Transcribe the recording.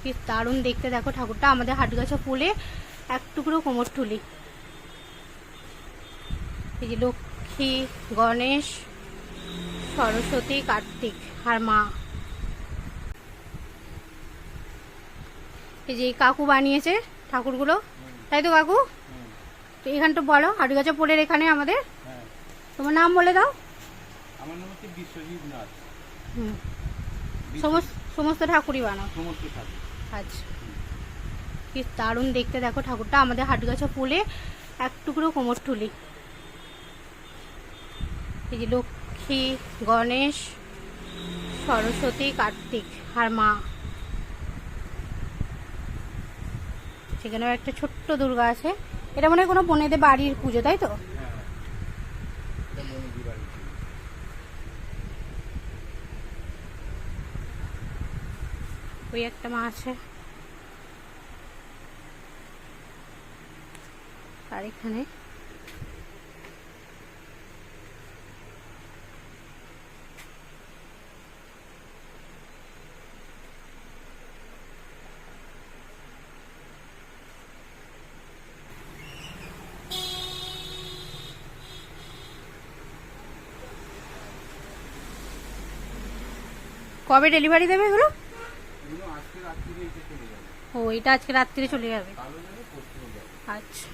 কি দারুণ দেখতে দেখো ঠাকুরটা, আমাদের হাটগাছা ফুলে এক টুকরো কোমরটুলি। এই যে লক্ষ্মী, গণেশ, সরস্বতী, কার্তিক আর মা। এই যে কাকু বানিয়েছে ঠাকুরগুলো, তাই তো কাকু? তো এখানটা বলো, হাটগাছা পোলের এখানে আমাদের তোমার নাম বলে দাও। আমার নাম হচ্ছে বিশ্বজিৎ নাথ। সমস্ত ঠাকুরই বানাও? সমস্ত ঠাকুর। আচ্ছা, কি দারুণ দেখতে দেখো ঠাকুরটা, আমাদের হাটগাছা ফুলে এক টুকরো কোমরটুলি। এই যে লক্ষ্মী, গণেশ, সরস্বতী, কার্তিক আর মা। সেখানেও একটা ছোট্ট দুর্গা আছে। এটা মনে হয় কোনো বোনেদের বাড়ির পুজো, তাই তো? ওই একটা মা আছে। আর এখানে কবে ডেলিভারি দেবে এগুলো? ও, এটা আজকে রাত্রিরে চলে যাবে। আচ্ছা।